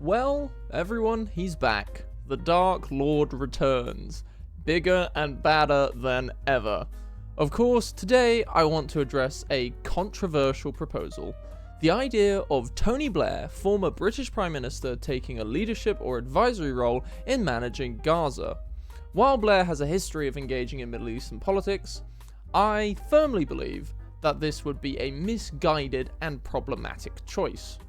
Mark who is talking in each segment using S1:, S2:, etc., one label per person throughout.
S1: Well, everyone, he's back. The Dark Lord returns. Bigger and badder than ever. Of course, today I want to address a controversial proposal. The idea of Tony Blair, former British Prime Minister, taking a leadership or advisory role in managing Gaza. While Blair has a history of engaging in Middle Eastern politics, I firmly believe that this would be a misguided and problematic choice.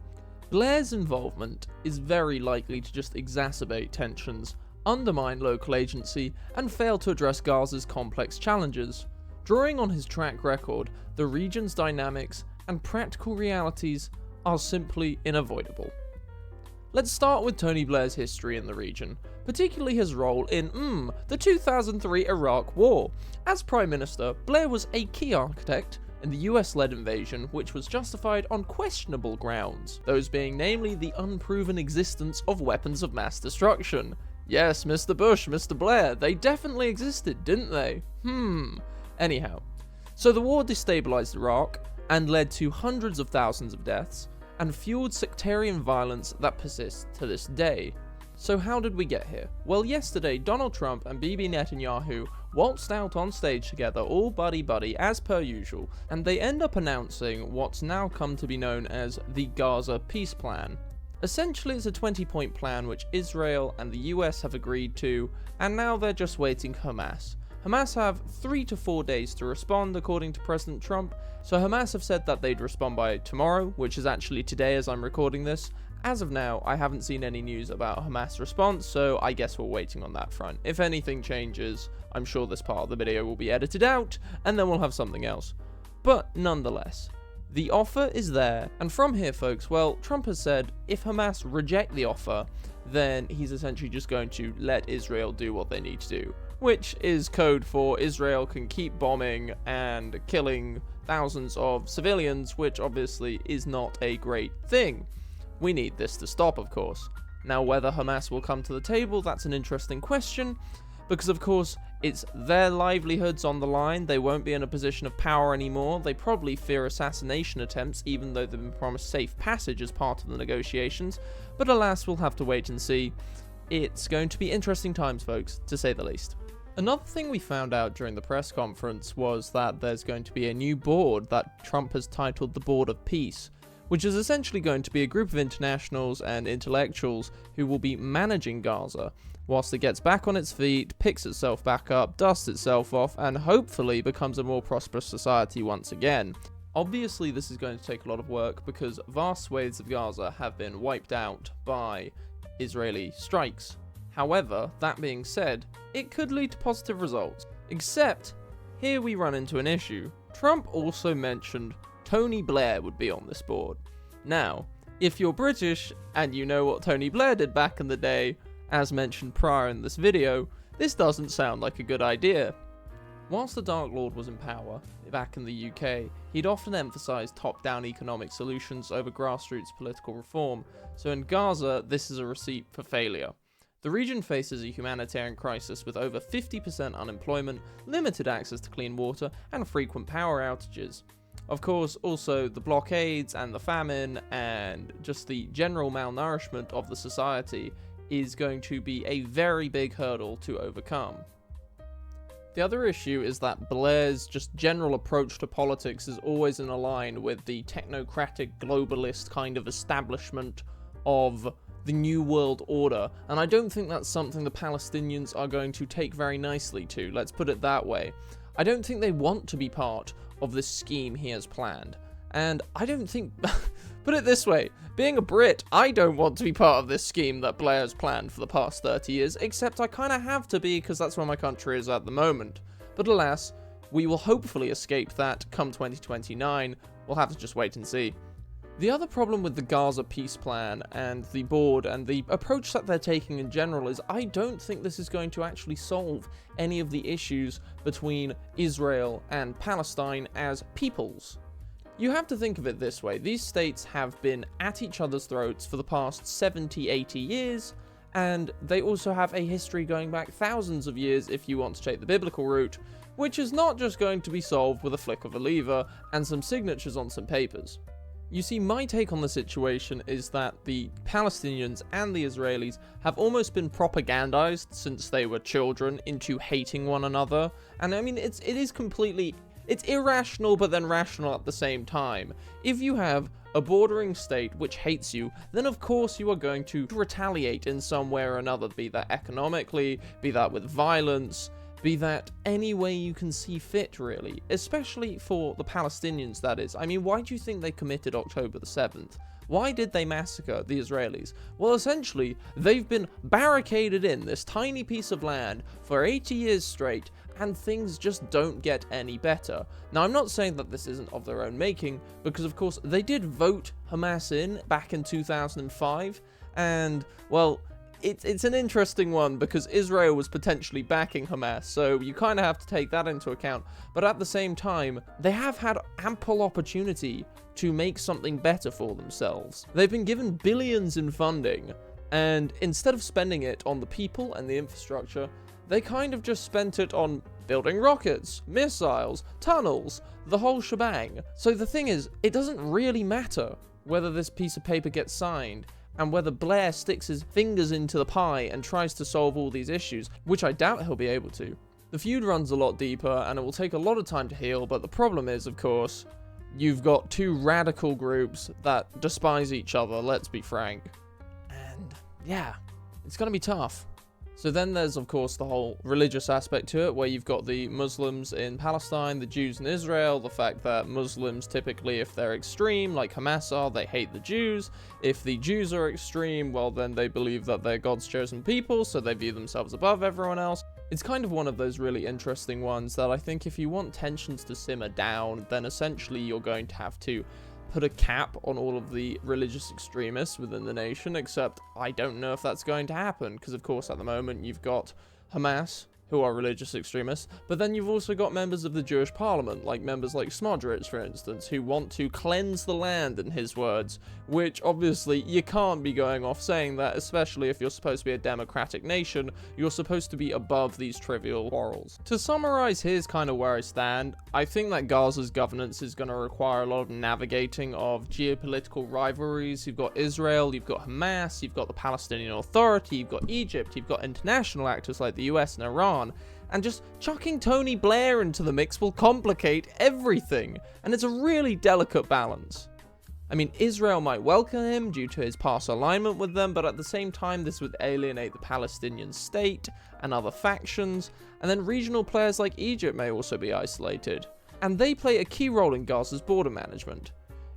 S1: Blair's involvement is very likely to just exacerbate tensions, undermine local agency, and fail to address Gaza's complex challenges. Drawing on his track record, the region's dynamics and practical realities are simply unavoidable. Let's start with Tony Blair's history in the region, particularly his role in the 2003 Iraq War. As Prime Minister, Blair was a key architect in the US-led invasion, which was justified on questionable grounds, those being namely the unproven existence of weapons of mass destruction. Yes, Mr. Bush, Mr. Blair, they definitely existed, didn't they? Anyhow, so the war destabilized Iraq and led to hundreds of thousands of deaths and fueled sectarian violence that persists to this day. So how did we get here? Well, yesterday Donald Trump and Bibi Netanyahu waltzed out on stage together, all buddy-buddy as per usual, and they end up announcing what's now come to be known as the Gaza Peace Plan. Essentially, it's a 20-point plan which Israel and the US have agreed to, and now they're just waiting Hamas. Hamas have 3 to 4 days to respond, according to President Trump, so Hamas have said that they'd respond by tomorrow, which is actually today as I'm recording this. As of now, I haven't seen any news about Hamas' response, so I guess we're waiting on that front. If anything changes, I'm sure this part of the video will be edited out, and then we'll have something else. But nonetheless, the offer is there, and from here, folks, well, Trump has said if Hamas reject the offer, then he's essentially just going to let Israel do what they need to do, which is code for Israel can keep bombing and killing thousands of civilians, which obviously is not a great thing. We need this to stop, of course. Now, whether Hamas will come to the table, that's an interesting question, because of course, it's their livelihoods on the line. They won't be in a position of power anymore. They probably fear assassination attempts, even though they've been promised safe passage as part of the negotiations. But alas, we'll have to wait and see. It's going to be interesting times, folks, to say the least. Another thing we found out during the press conference was that there's going to be a new board that Trump has titled the Board of Peace, which is essentially going to be a group of internationals and intellectuals who will be managing Gaza, whilst it gets back on its feet, picks itself back up, dusts itself off, and hopefully becomes a more prosperous society once again. Obviously, this is going to take a lot of work because vast swathes of Gaza have been wiped out by Israeli strikes. However, that being said, it could lead to positive results. Except, here we run into an issue. Trump also mentioned Tony Blair would be on this board. Now, if you're British and you know what Tony Blair did back in the day, as mentioned prior in this video, this doesn't sound like a good idea. Whilst the Dark Lord was in power back in the UK, he'd often emphasised top-down economic solutions over grassroots political reform, so in Gaza, this is a recipe for failure. The region faces a humanitarian crisis with over 50% unemployment, limited access to clean water, and frequent power outages. Of course, also the blockades and the famine and just the general malnourishment of the society is going to be a very big hurdle to overcome. The other issue is that Blair's just general approach to politics is always in a line with the technocratic globalist kind of establishment of the New World Order, and I don't think that's something the Palestinians are going to take very nicely to, let's put it that way. I don't think they want to be part of this scheme he has planned, and I don't think, put it this way, being a Brit, I don't want to be part of this scheme that Blair has planned for the past 30 years, except I kind of have to be because that's where my country is at the moment. But alas, we will hopefully escape that come 2029, we'll have to just wait and see. The other problem with the Gaza peace plan and the board and the approach that they're taking in general is I don't think this is going to actually solve any of the issues between Israel and Palestine as peoples. You have to think of it this way, these states have been at each other's throats for the past 70, 80 years, and they also have a history going back thousands of years if you want to take the biblical route, which is not just going to be solved with a flick of a lever and some signatures on some papers. You see, my take on the situation is that the Palestinians and the Israelis have almost been propagandized since they were children into hating one another. And I mean, it's irrational, but then rational at the same time. If you have a bordering state which hates you, then of course you are going to retaliate in some way or another, be that economically, be that with violence, be that any way you can see fit, really. Especially for the Palestinians, that is. I mean, why do you think they committed October the 7th? Why did they massacre the Israelis? Well, essentially, they've been barricaded in this tiny piece of land for 80 years straight, and things just don't get any better. Now, I'm not saying that this isn't of their own making, because of course they did vote Hamas in back in 2005, and, well, it's an interesting one because Israel was potentially backing Hamas, so you kind of have to take that into account. But at the same time, they have had ample opportunity to make something better for themselves. They've been given billions in funding, and instead of spending it on the people and the infrastructure, they kind of just spent it on building rockets, missiles, tunnels, the whole shebang. So the thing is, it doesn't really matter whether this piece of paper gets signed, and whether Blair sticks his fingers into the pie and tries to solve all these issues, which I doubt he'll be able to. The feud runs a lot deeper, and it will take a lot of time to heal, but the problem is, of course, you've got two radical groups that despise each other, let's be frank. And yeah, it's gonna be tough. So then there's, of course, the whole religious aspect to it, where you've got the Muslims in Palestine, the Jews in Israel, the fact that Muslims typically, if they're extreme, like Hamas are, they hate the Jews. If the Jews are extreme, well, then they believe that they're God's chosen people, so they view themselves above everyone else. It's kind of one of those really interesting ones that I think if you want tensions to simmer down, then essentially you're going to have to put a cap on all of the religious extremists within the nation, except I don't know if that's going to happen, because of course at the moment you've got Hamas, who are religious extremists, but then you've also got members of the Jewish parliament, like members like Smodrich, for instance, who want to cleanse the land, in his words, which obviously you can't be going off saying that, especially if you're supposed to be a democratic nation. You're supposed to be above these trivial quarrels. To summarize, here's kind of where I stand. I think that Gaza's governance is going to require a lot of navigating of geopolitical rivalries. You've got Israel, you've got Hamas, you've got the Palestinian Authority, you've got Egypt, you've got international actors like the US and Iran, and just chucking Tony Blair into the mix will complicate everything, and it's a really delicate balance. I mean, Israel might welcome him due to his past alignment with them, but at the same time this would alienate the Palestinian state and other factions, and then regional players like Egypt may also be isolated, and they play a key role in Gaza's border management.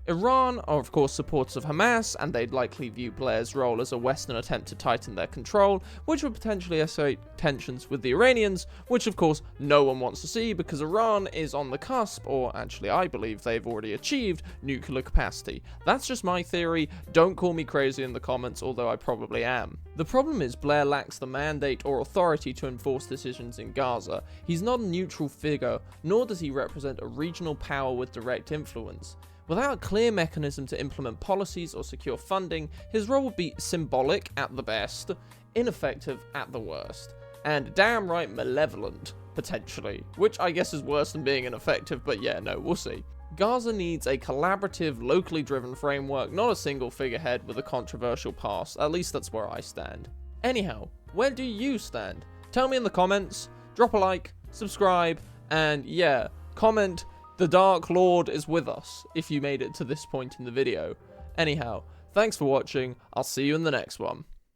S1: Iran are of course supporters of Hamas, and they'd likely view Blair's role as a Western attempt to tighten their control, which would potentially escalate tensions with the Iranians, which of course no one wants to see because Iran is on the cusp, or actually I believe they've already achieved, nuclear capacity. That's just my theory, don't call me crazy in the comments, although I probably am. The problem is Blair lacks the mandate or authority to enforce decisions in Gaza. He's not a neutral figure, nor does he represent a regional power with direct influence. Without a clear mechanism to implement policies or secure funding, his role would be symbolic at the best, ineffective at the worst, and damn right malevolent, potentially, which I guess is worse than being ineffective, but yeah, no, we'll see. Gaza needs a collaborative, locally driven framework, not a single figurehead with a controversial past. At least that's where I stand. Anyhow, where do you stand? Tell me in the comments, drop a like, subscribe, and yeah, comment "The Dark Lord is with us" if you made it to this point in the video. Anyhow, thanks for watching, I'll see you in the next one.